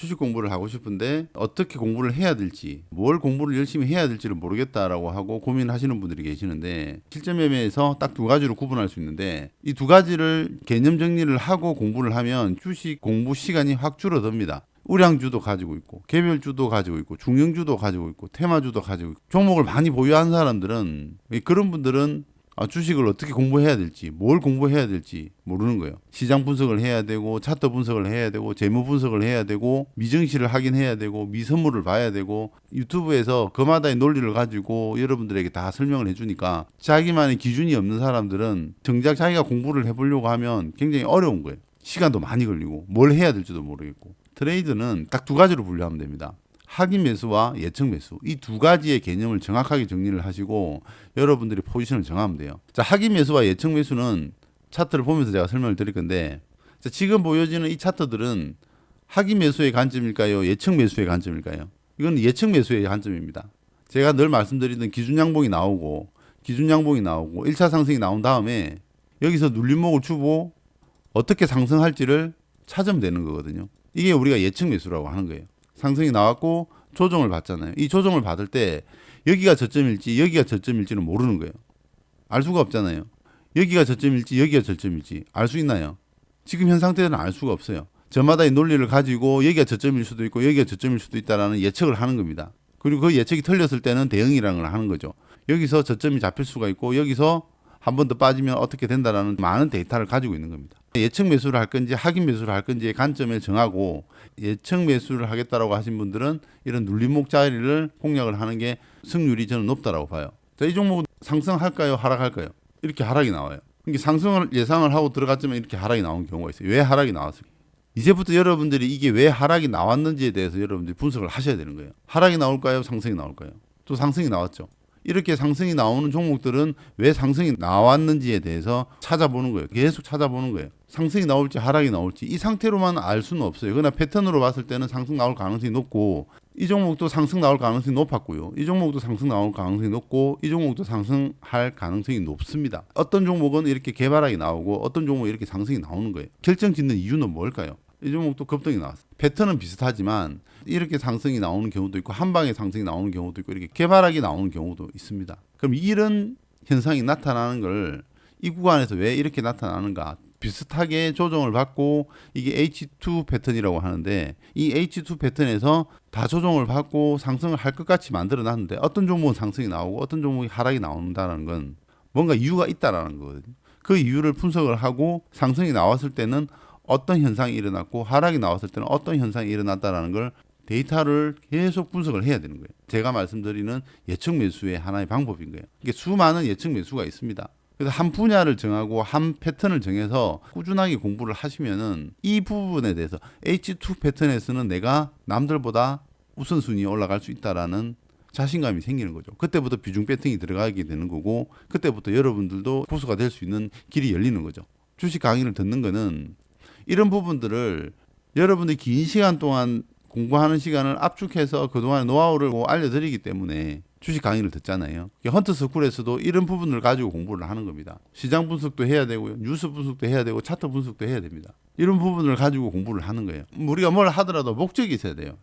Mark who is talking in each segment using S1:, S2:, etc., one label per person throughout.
S1: 주식 공부를 하고 싶은데 어떻게 공부를 해야 될지, 뭘 공부를 열심히 해야 될지를 모르겠다라고 하고 고민하시는 분들이 계시는데, 실전 매매에서 딱 두 가지로 구분할 수 있는데, 이 두 가지를 개념 정리를 하고 공부를 하면 주식 공부 시간이 확 줄어듭니다. 우량주도 가지고 있고, 개별주도 가지고 있고, 중형주도 가지고 있고, 테마주도 가지고 있고, 종목을 많이 보유한 사람들은, 그런 분들은 주식을 어떻게 공부해야 될지, 뭘 공부해야 될지 모르는 거예요. 시장 분석을 해야 되고, 차트 분석을 해야 되고, 재무 분석을 해야 되고, 미증시를 확인해야 되고, 미선물을 봐야 되고, 유튜브에서 그마다의 논리를 가지고 여러분들에게 다 설명을 해주니까, 자기만의 기준이 없는 사람들은 정작 자기가 공부를 해보려고 하면 굉장히 어려운 거예요. 시간도 많이 걸리고, 뭘 해야 될지도 모르겠고. 트레이드는 딱 두 가지로 분류하면 됩니다. 하긴 매수와 예측 매수, 이 두 가지의 개념을 정확하게 정리를 하시고 여러분들이 포지션을 정하면 돼요. 자, 하긴 매수와 예측 매수는 차트를 보면서 제가 설명을 드릴 건데, 자, 지금 보여지는 이 차트들은 하긴 매수의 관점일까요? 예측 매수의 관점일까요? 이건 예측 매수의 관점입니다. 제가 늘 말씀드리던 기준 양봉이 나오고 1차 상승이 나온 다음에 여기서 눌림목을 주고 어떻게 상승할지를 찾으면 되는 거거든요. 이게 우리가 예측 매수라고 하는 거예요. 상승이 나왔고 조정을 받잖아요. 이 조정을 받을 때 여기가 저점일지 여기가 저점일지는 모르는 거예요. 알 수가 없잖아요. 여기가 저점일지 여기가 저점일지 알 수 있나요? 지금 현 상태는 알 수가 없어요. 저마다의 논리를 가지고 여기가 저점일 수도 있고 여기가 저점일 수도 있다라는 예측을 하는 겁니다. 그리고 그 예측이 틀렸을 때는 대응이라는 걸 하는 거죠. 여기서 저점이 잡힐 수가 있고 여기서 한 번 더 빠지면 어떻게 된다라는 많은 데이터를 가지고 있는 겁니다. 예측 매수를 할 건지 하긴 매수를 할 건지의 관점을 정하고, 예측 매수를 하겠다라고 하신 분들은 이런 눌림목 자리를 공략을 하는 게 승률이 저는 높다라고 봐요. 자, 이 종목은 상승할까요? 하락할까요? 이렇게 하락이 나와요. 그러니까 상승을 예상을 하고 들어갔지만 이렇게 하락이 나온 경우가 있어요. 왜 하락이 나왔을까? 이제부터 여러분들이 이게 왜 하락이 나왔는지에 대해서 여러분들이 분석을 하셔야 되는 거예요. 하락이 나올까요? 상승이 나올까요? 또 상승이 나왔죠. 이렇게 상승이 나오는 종목들은 왜 상승이 나왔는지에 대해서 찾아보는 거예요. 계속 찾아보는 거예요. 상승이 나올지 하락이 나올지 이 상태로만 알 수는 없어요. 그러나 패턴으로 봤을 때는 상승 나올 가능성이 높고, 이 종목도 상승 나올 가능성이 높았고요. 이 종목도 상승 나올 가능성이 높고, 이 종목도 상승할 가능성이 높습니다. 어떤 종목은 이렇게 개발하게 나오고 어떤 종목은 이렇게 상승이 나오는 거예요. 결정짓는 이유는 뭘까요? 이 종목도 급등이 나왔어요. 패턴은 비슷하지만 이렇게 상승이 나오는 경우도 있고, 한 방에 상승이 나오는 경우도 있고, 이렇게 개발하게 나오는 경우도 있습니다. 그럼 이런 현상이 나타나는 걸 이 구간에서 왜 이렇게 나타나는가? 비슷하게 조정을 받고, 이게 H2 패턴이라고 하는데, 이 H2 패턴에서 다 조정을 받고 상승을 할 것 같이 만들어 놨는데 어떤 종목은 상승이 나오고 어떤 종목이 하락이 나온다는 건 뭔가 이유가 있다라는 거거든요. 그 이유를 분석을 하고, 상승이 나왔을 때는 어떤 현상이 일어났고 하락이 나왔을 때는 어떤 현상이 일어났다라는 걸 데이터를 계속 분석을 해야 되는 거예요. 제가 말씀드리는 예측 매수의 하나의 방법인 거예요. 이게 수많은 예측 매수가 있습니다. 그래서 한 분야를 정하고 한 패턴을 정해서 꾸준하게 공부를 하시면은 이 부분에 대해서 H2 패턴에서는 내가 남들보다 우선순위에 올라갈 수 있다라는 자신감이 생기는 거죠. 그때부터 비중 배팅이 들어가게 되는 거고, 그때부터 여러분들도 고수가 될 수 있는 길이 열리는 거죠. 주식 강의를 듣는 거는 이런 부분들을 여러분들이 긴 시간 동안 공부하는 시간을 압축해서 그동안의 노하우를 알려드리기 때문에 주식 강의를 듣잖아요. 헌트 스쿨에서도 이런 부분을 가지고 공부를 하는 겁니다. 시장 분석도 해야 되고요. 뉴스 분석도 해야 되고 차트 분석도 해야 됩니다. 이런 부분을 가지고 공부를 하는 거예요. 우리가 뭘 하더라도 목적이 있어야 돼요.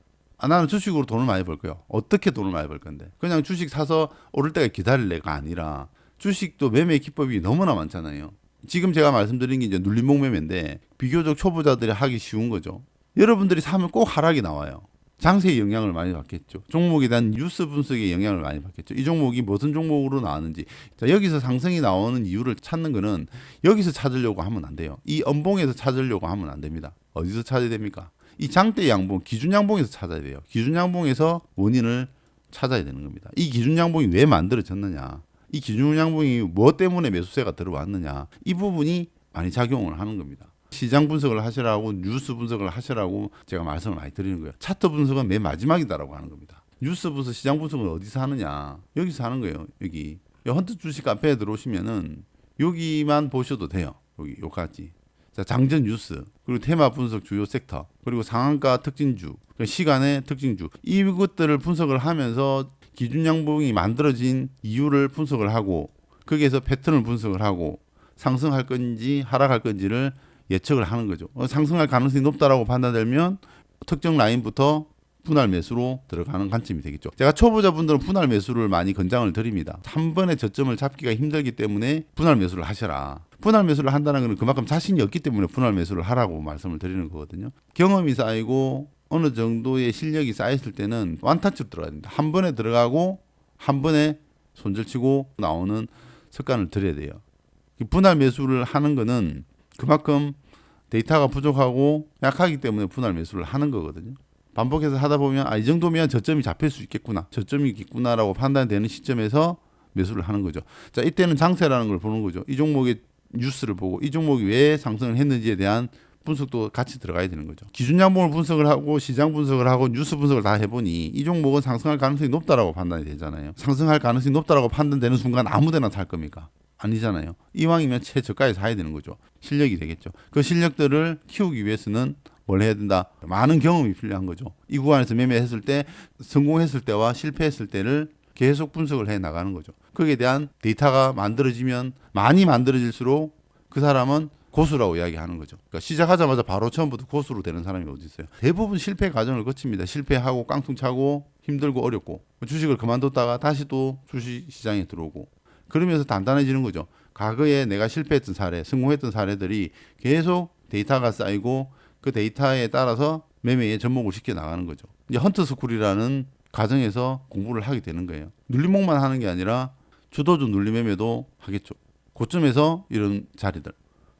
S1: 나는 주식으로 돈을 많이 벌 거예요. 어떻게 돈을 많이 벌 건데? 그냥 주식 사서 오를 때까지 기다릴래가 아니라, 주식도 매매 기법이 너무나 많잖아요. 지금 제가 말씀드린 게 이제 눌림목 매매인데 비교적 초보자들이 하기 쉬운 거죠. 여러분들이 사면 꼭 하락이 나와요. 장세의 영향을 많이 받겠죠. 종목에 대한 뉴스 분석의 영향을 많이 받겠죠. 이 종목이 무슨 종목으로 나왔는지. 자, 여기서 상승이 나오는 이유를 찾는 거는 여기서 찾으려고 하면 안 돼요. 이 음봉에서 찾으려고 하면 안 됩니다. 어디서 찾아야 됩니까? 이 장대 양봉, 기준 양봉에서 찾아야 돼요. 기준 양봉에서 원인을 찾아야 되는 겁니다. 이 기준 양봉이 왜 만들어졌느냐, 이 기준 양봉이 뭐 때문에 매수세가 들어왔느냐, 이 부분이 많이 작용을 하는 겁니다. 시장 분석을 하시라고, 뉴스 분석을 하시라고 제가 말씀을 많이 드리는 거예요. 차트 분석은 맨 마지막이다라고 하는 겁니다. 뉴스 분석, 시장 분석은 어디서 하느냐? 여기서 하는 거예요. 여기 헌트 주식 카페에 들어오시면은 여기만 보셔도 돼요. 여기 요까지. 자, 장전 뉴스, 그리고 테마 분석 주요 섹터, 그리고 상한가 특징주, 시간의 특징주, 이것들을 분석을 하면서 기준 양봉이 만들어진 이유를 분석을 하고, 거기에서 패턴을 분석을 하고 상승할 건지 하락할 건지를 예측을 하는 거죠. 상승할 가능성이 높다라고 판단되면 특정 라인부터 분할 매수로 들어가는 관점이 되겠죠. 제가 초보자분들은 분할 매수를 많이 권장을 드립니다. 한 번에 저점을 잡기가 힘들기 때문에 분할 매수를 하셔라. 분할 매수를 한다는 것은 그만큼 자신이 없기 때문에 분할 매수를 하라고 말씀을 드리는 거거든요. 경험이 쌓이고 어느 정도의 실력이 쌓였을 때는 완타치로 들어가야 됩니다. 한 번에 들어가고 한 번에 손절치고 나오는 습관을 들여야 돼요. 분할 매수를 하는 거는 그만큼 데이터가 부족하고 약하기 때문에 분할 매수를 하는 거거든요. 반복해서 하다 보면 이 정도면 저점이 잡힐 수 있겠구나, 저점이 있겠구나라고 판단되는 시점에서 매수를 하는 거죠. 자, 이때는 장세라는 걸 보는 거죠. 이 종목의 뉴스를 보고 이 종목이 왜 상승을 했는지에 대한 분석도 같이 들어가야 되는 거죠. 기준 양봉을 분석을 하고 시장 분석을 하고 뉴스 분석을 다 해보니 이 종목은 상승할 가능성이 높다라고 판단이 되잖아요. 상승할 가능성이 높다라고 판단되는 순간 아무데나 살 겁니까? 아니잖아요. 이왕이면 최저가에 사야 되는 거죠. 실력이 되겠죠. 그 실력들을 키우기 위해서는 뭘 해야 된다? 많은 경험이 필요한 거죠. 이 구간에서 매매했을 때 성공했을 때와 실패했을 때를 계속 분석을 해 나가는 거죠. 거기에 대한 데이터가 만들어지면 많이 만들어질수록 그 사람은 고수라고 이야기하는 거죠. 그러니까 시작하자마자 바로 처음부터 고수로 되는 사람이 어디 있어요? 대부분 실패 과정을 거칩니다. 실패하고 깡통 차고 힘들고 어렵고 주식을 그만뒀다가 다시 또 주식 시장에 들어오고 그러면서 단단해지는 거죠. 과거에 내가 실패했던 사례, 성공했던 사례들이 계속 데이터가 쌓이고 그 데이터에 따라서 매매에 접목을 시켜 나가는 거죠. 이제 헌터스쿨이라는 과정에서 공부를 하게 되는 거예요. 눌림목만 하는 게 아니라 주도주 눌림매매도 하겠죠. 고점에서 이런 자리들,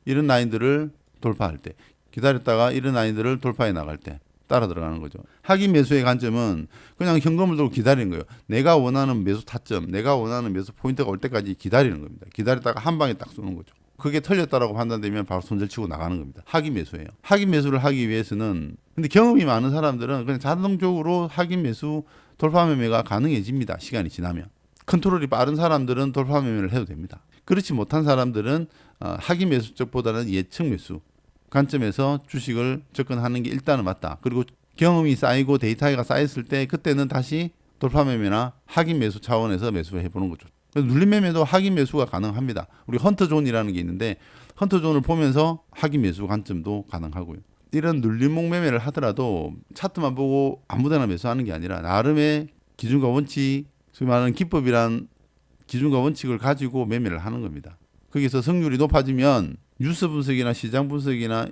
S1: 이런 라인들을 돌파할 때, 기다렸다가 이런 라인들을 돌파해 나갈 때 따라 들어가는 거죠. 하긴 매수의 관점은 그냥 현금을 들고 기다리는 거예요. 내가 원하는 매수 타점, 내가 원하는 매수 포인트가 올 때까지 기다리는 겁니다. 기다렸다가 한 방에 딱 쏘는 거죠. 그게 틀렸다라고 판단되면 바로 손절치고 나가는 겁니다. 하긴 매수예요. 하긴 매수를 하기 위해서는 근데 경험이 많은 사람들은 그냥 자동적으로 하긴 매수 돌파 매매가 가능해집니다. 시간이 지나면. 컨트롤이 빠른 사람들은 돌파 매매를 해도 됩니다. 그렇지 못한 사람들은 하긴 매수 쪽보다는 예측 매수 관점에서 주식을 접근하는 게 일단은 맞다. 그리고 경험이 쌓이고 데이터가 쌓였을 때 그때는 다시 돌파 매매나 하긴 매수 차원에서 매수해 보는 거죠. 눌림 매매도 하긴 매수가 가능합니다. 우리 헌터존이라는 게 있는데 헌터존을 보면서 하긴 매수 관점도 가능하고요. 이런 눌림목 매매를 하더라도 차트만 보고 아무데나 매수하는 게 아니라 나름의 기준과 원칙, 소위 말하는 기법이란 기준과 원칙을 가지고 매매를 하는 겁니다. 거기서 승률이 높아지면 뉴스 분석이나 시장 분석이나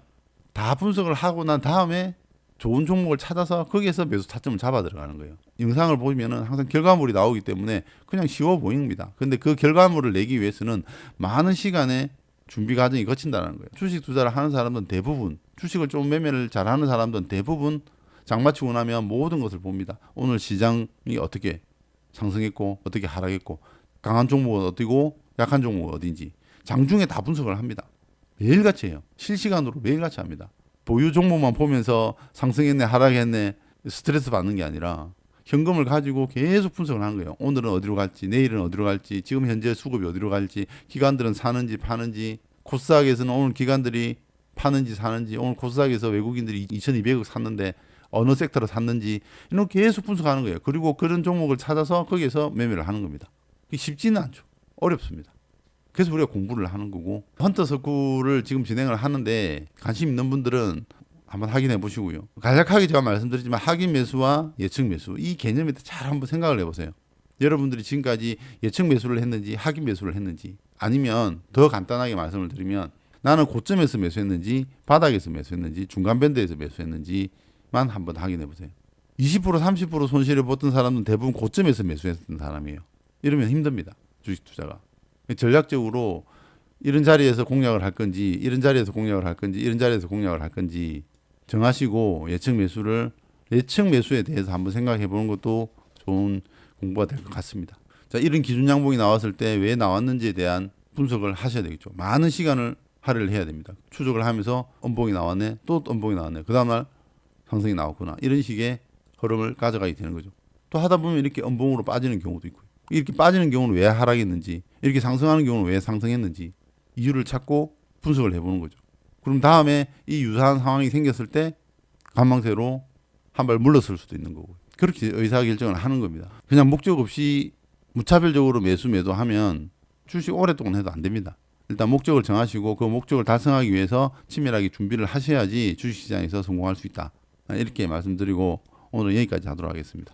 S1: 다 분석을 하고 난 다음에 좋은 종목을 찾아서 거기에서 매수 타점을 잡아 들어가는 거예요. 영상을 보면은 항상 결과물이 나오기 때문에 그냥 쉬워 보입니다. 근데 그 결과물을 내기 위해서는 많은 시간의 준비 과정이 거친다는 거예요. 주식 투자를 하는 사람들은 대부분, 주식을 좀 매매를 잘하는 사람들은 대부분 장마치고 나면 모든 것을 봅니다. 오늘 시장이 어떻게 상승했고 어떻게 하락했고 강한 종목은 어디고 약한 종목은 어딘지 장중에 다 분석을 합니다. 매일같이 해요. 실시간으로 매일같이 합니다. 보유 종목만 보면서 상승했네 하락했네 스트레스 받는 게 아니라 현금을 가지고 계속 분석을 하는 거예요. 오늘은 어디로 갈지 내일은 어디로 갈지 지금 현재 수급이 어디로 갈지 기관들은 사는지 파는지 코스닥에서는 오늘 기관들이 파는지 사는지 오늘 코스닥에서 외국인들이 2200억 샀는데 어느 섹터로 샀는지 이런 계속 분석하는 거예요. 그리고 그런 종목을 찾아서 거기에서 매매를 하는 겁니다. 쉽지는 않죠. 어렵습니다. 그래서 우리가 공부를 하는 거고 헌터스쿨을 지금 진행을 하는데 관심 있는 분들은 한번 확인해 보시고요. 간략하게 제가 말씀드리지만 하긴 매수와 예측 매수 이 개념에 잘 한번 생각을 해보세요. 여러분들이 지금까지 예측 매수를 했는지 하긴 매수를 했는지 아니면 더 간단하게 말씀을 드리면 나는 고점에서 매수했는지 바닥에서 매수했는지 중간 밴드에서 매수했는지만 한번 확인해 보세요. 20% 30% 손실을 봤던 사람은 대부분 고점에서 매수했던 사람이에요. 이러면 힘듭니다. 주식 투자가. 전략적으로 이런 자리에서 공략을 할 건지 이런 자리에서 공략을 할 건지 이런 자리에서 공략을 할 건지 정하시고 예측 매수에 대해서 한번 생각해 보는 것도 좋은 공부가 될 것 같습니다. 자, 이런 기준 양봉이 나왔을 때 왜 나왔는지에 대한 분석을 하셔야 되겠죠. 많은 시간을 할애를 해야 됩니다. 추적을 하면서 음봉이 나왔네 또 음봉이 나왔네 그 다음날 상승이 나왔구나 이런 식의 흐름을 가져가게 되는 거죠. 또 하다 보면 이렇게 음봉으로 빠지는 경우도 있고요. 이렇게 빠지는 경우는 왜 하락했는지 이렇게 상승하는 경우는 왜 상승했는지 이유를 찾고 분석을 해보는 거죠. 그럼 다음에 이 유사한 상황이 생겼을 때 관망세로 한 발 물러설 수도 있는 거고 그렇게 의사결정을 하는 겁니다. 그냥 목적 없이 무차별적으로 매도하면 주식 오랫동안 해도 안 됩니다. 일단 목적을 정하시고 그 목적을 달성하기 위해서 치밀하게 준비를 하셔야지 주식시장에서 성공할 수 있다. 이렇게 말씀드리고 오늘 여기까지 하도록 하겠습니다.